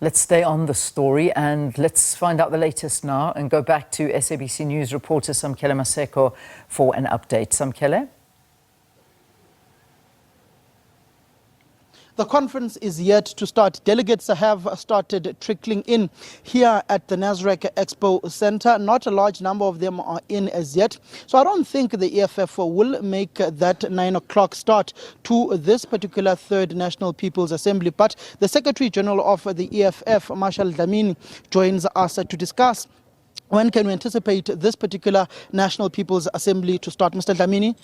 Let's stay on the story and let's find out the latest now and go back to SABC News reporter Samkele Maseko for an update. Samkele? The conference is yet to start. Delegates have started trickling in here at the Nasrec Expo Center. Not a large number of them are in as yet. So I don't think the EFF will make that 9 o'clock start to this particular Third National People's Assembly. But the Secretary General of the EFF, Marshal Dlamini, joins us to discuss when can we anticipate this particular National People's Assembly to start. Mr. Dlamini?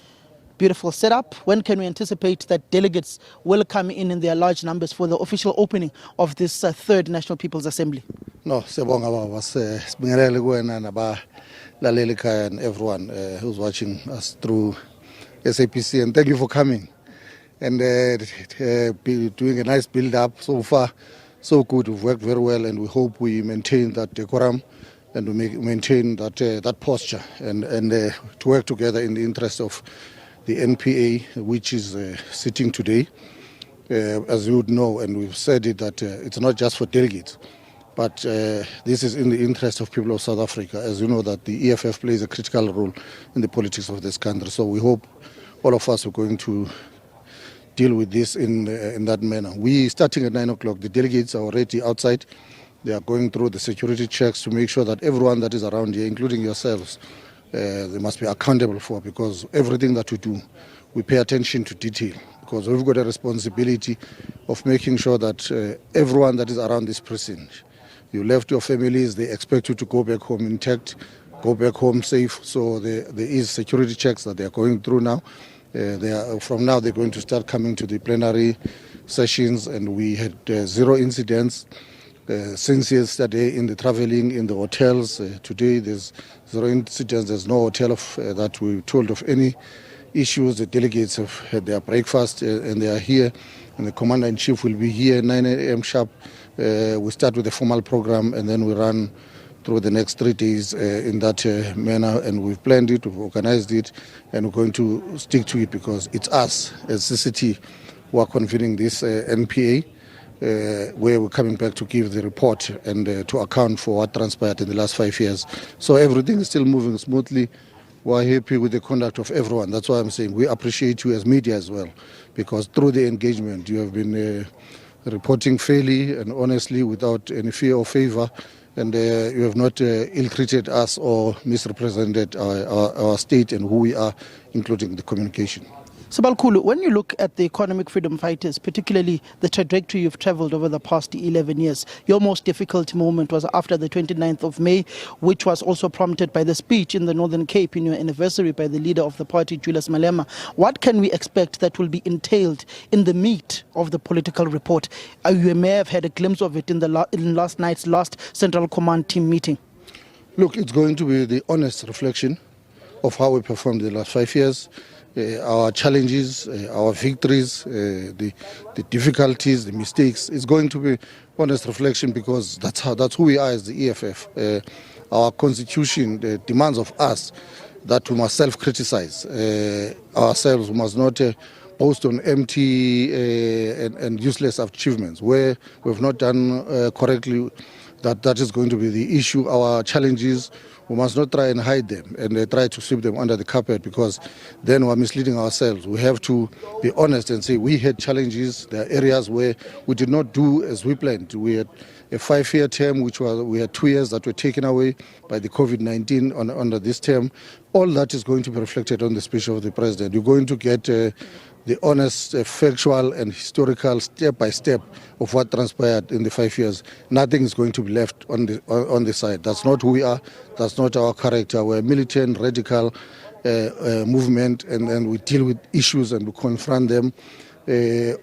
Beautiful setup. When can we anticipate that delegates will come in their large numbers for the official opening of this Third National People's Assembly? No, siyabonga baba, sibingelele kuwena nabalaleli ekhaya and everyone who's watching us through SABC, and thank you for coming and doing a nice build up. So far so good. We've worked very well and we hope we maintain that decorum and we maintain that posture and to work together in the interest of the NPA, which is sitting today. As you would know, and we've said it, that it's not just for delegates, but this is in the interest of people of South Africa. As you know, that the EFF plays a critical role in the politics of this country. So we hope all of us are going to deal with this in that manner. We starting at 9 o'clock. The delegates are already outside. They are going through the security checks to make sure that everyone that is around here, including yourselves, they must be accountable for, because everything that we do, we pay attention to detail, because we've got a responsibility of making sure that everyone that is around this precinct, you left your families, they expect you to go back home intact, go back home safe. So there is security checks that they are going through now. From now they're going to start coming to the plenary sessions, and we had 0 incidents since yesterday in the traveling, in the hotels. Today there's 0 incidents. There's no hotel that we're told of any issues. The delegates have had their breakfast and they are here, and the Commander-in-Chief will be here 9 a.m. sharp. We start with a formal program and then we run through the next 3 days in that manner, and we've planned it, we've organized it, and we're going to stick to it, because it's us as CCT who are convening this NPA. Where we're coming back to give the report and to account for what transpired in the last 5 years. So everything is still moving smoothly. We're happy with the conduct of everyone. That's why I'm saying we appreciate you as media as well, because through the engagement you have been reporting fairly and honestly without any fear or favor, and you have not ill-treated us or misrepresented our state and who we are, including the communication. Sabalkhulu, when you look at the economic freedom fighters, particularly the trajectory you've traveled over the past 11 years, your most difficult moment was after the 29th of May, which was also prompted by the speech in the Northern Cape in your anniversary by the leader of the party, Julius Malema. What can we expect that will be entailed in the meat of the political report? You may have had a glimpse of it in last night's last Central Command team meeting. Look, it's going to be the honest reflection of how we performed the last 5 years. Our challenges, our victories, the difficulties, the mistakes. It's going to be honest reflection, because that's who we are as the EFF. Our constitution demands of us that we must self-criticize ourselves. We must not boast on empty and useless achievements where we've not done correctly. That is going to be the issue. Our challenges, we must not try and hide them and try to sweep them under the carpet, because then we're misleading ourselves. We have to be honest and say we had challenges. There are areas where we did not do as we planned. We had a 5-year term, we had 2 years that were taken away by the COVID-19 under this term. All that is going to be reflected on the speech of the President. You're going to get the honest, factual and historical step-by-step of what transpired in the 5 years. Nothing is going to be left on the side. That's not who we are. That's not our character. We're a militant, radical movement, and then we deal with issues and we confront them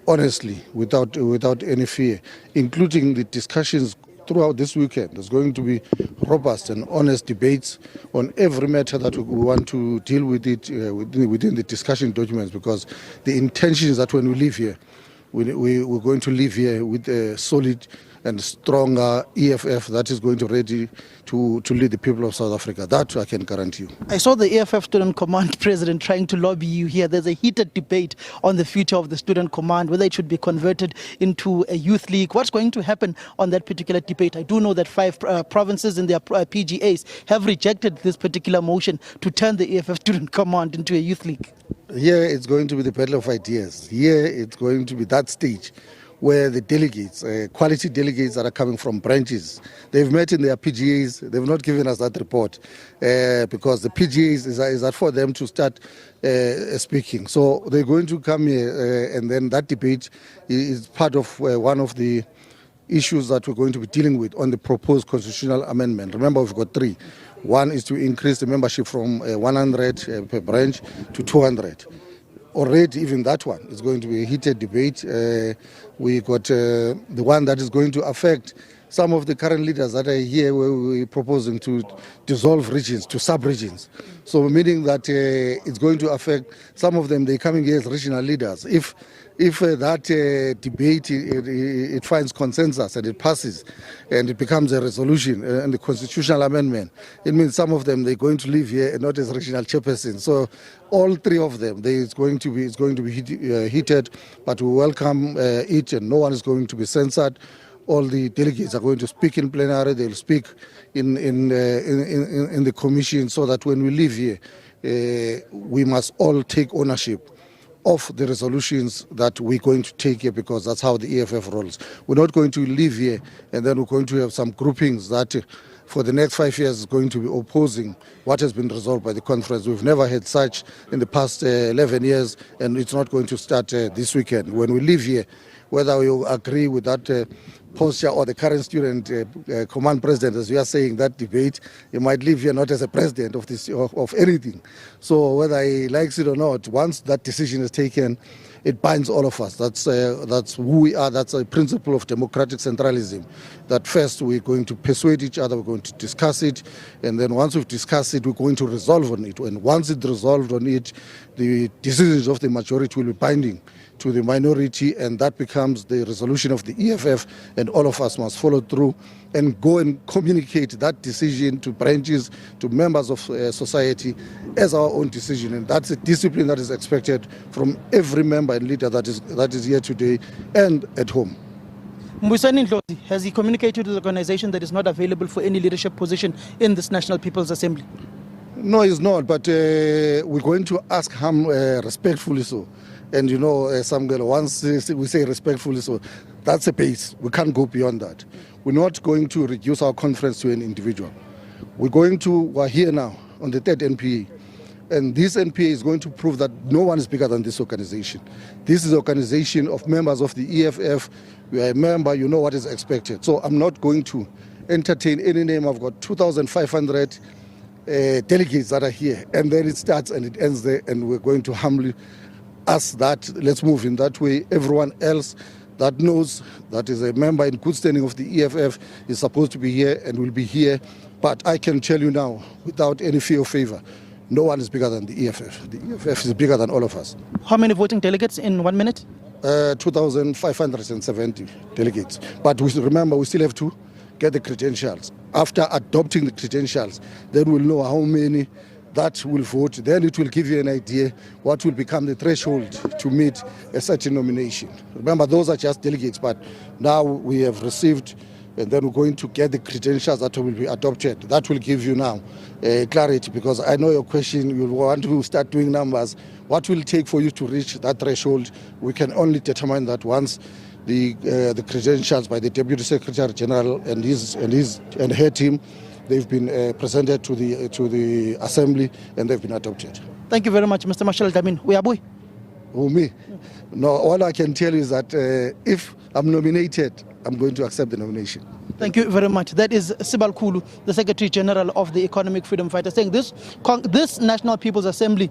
honestly, without any fear, including the discussions throughout this weekend. There's going to be robust and honest debates on every matter that we want to deal with it within the discussion documents, because the intention is that when we leave here, we're going to leave here with a solid and stronger EFF that is going to ready to lead the people of South Africa. That I can guarantee you. I saw the EFF Student Command president trying to lobby you here. There's a heated debate on the future of the Student Command, whether it should be converted into a youth league. What's going to happen on that particular debate? I do know that 5 provinces in their PGAs have rejected this particular motion to turn the EFF Student Command into a youth league. Here it's going to be the battle of ideas. Here it's going to be that stage where the delegates, quality delegates that are coming from branches, they've met in their PGAs. They've not given us that report because the PGAs is that for them to start speaking. So they're going to come here and then that debate is part of one of the issues that we're going to be dealing with on the proposed constitutional amendment. Remember, we've got 3. One is to increase the membership from 100 per branch to 200. Already, even that one is going to be a heated debate. We got the one that is going to affect some of the current leaders that are here, where we're proposing to dissolve regions to sub-regions. So meaning that it's going to affect some of them. They're coming here as regional leaders. If that debate it finds consensus and it passes and it becomes a resolution and the constitutional amendment, it means some of them they're going to live here and not as regional chairpersons. So all 3 of them, it's going to be heated, but we welcome it, and no one is going to be censored. All the delegates are going to speak in plenary. They'll speak in the commission, so that when we leave here, we must all take ownership of the resolutions that we're going to take here, because that's how the EFF rolls. We're not going to leave here and then we're going to have some groupings that for the next 5 years is going to be opposing what has been resolved by the conference. We've never had such in the past 11 years, and it's not going to start this weekend. When we leave here, whether you agree with that posture or the current student command president, as you are saying, that debate, you might leave here not as a president of this of anything. So whether he likes it or not, once that decision is taken, it binds all of us. That's who we are. That's a principle of democratic centralism. That first we're going to persuade each other, we're going to discuss it, and then once we've discussed it, we're going to resolve on it. And once it's resolved on it, the decisions of the majority will be binding to the minority, and that becomes the resolution of the EFF, and all of us must follow through and go and communicate that decision to branches, to members of society as our own decision. And that's a discipline that is expected from every member and leader that is here today and at home. Mbuyiseni Ndlozi, has he communicated to the organization that is not available for any leadership position in this National People's Assembly? No, he's not, but we're going to ask him respectfully so. And you know, Samkele, once we say respectfully so, that's a base. We can't go beyond that. We're not going to reduce our conference to an individual. We're here now on the 3rd NPA. And this NPA is going to prove that no one is bigger than this organization. This is an organization of members of the EFF. We are a member, you know what is expected. So I'm not going to entertain any name. I've got 2,500 delegates that are here. And then it starts and it ends there, and we're going to humbly ask that, let's move in that way. Everyone else that knows that is a member in good standing of the EFF is supposed to be here and will be here. But I can tell you now, without any fear or favor, no one is bigger than the EFF. The EFF is bigger than all of us. How many voting delegates in 1 minute? 2,570 delegates. But remember, we still have to get the credentials. After adopting the credentials, then we'll know how many that will vote. Then it will give you an idea what will become the threshold to meet a certain nomination. Remember, those are just delegates, but now we have received, and then we're going to get the credentials that will be adopted. That will give you now clarity, because I know your question, you want to start doing numbers. What will it take for you to reach that threshold? We can only determine that once the credentials by the Deputy Secretary General and her team, they've been presented to the Assembly, and they've been adopted. Thank you very much, Mr. Marshall Damin. We are boy. Who, me? No, all I can tell you is that if I'm nominated, I'm going to accept the nomination. Thank you very much. That is Sibal Kulu, the Secretary General of the Economic Freedom Fighters, saying this National People's Assembly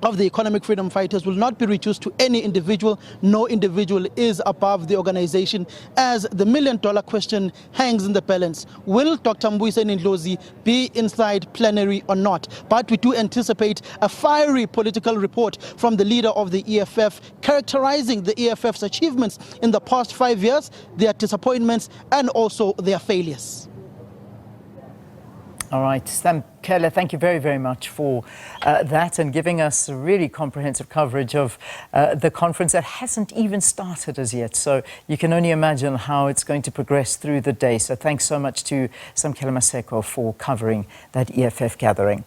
of the economic freedom fighters will not be reduced to any individual. No individual is above the organization, as the million-dollar question hangs in the balance. Will Dr. Mbuyiseni Ndlozi be inside plenary or not? But we do anticipate a fiery political report from the leader of the EFF, characterizing the EFF's achievements in the past 5 years, their disappointments, and also their failures. All right, Samkele, thank you very, very much for that and giving us a really comprehensive coverage of the conference that hasn't even started as yet. So you can only imagine how it's going to progress through the day. So thanks so much to Samkele Maseko for covering that EFF gathering.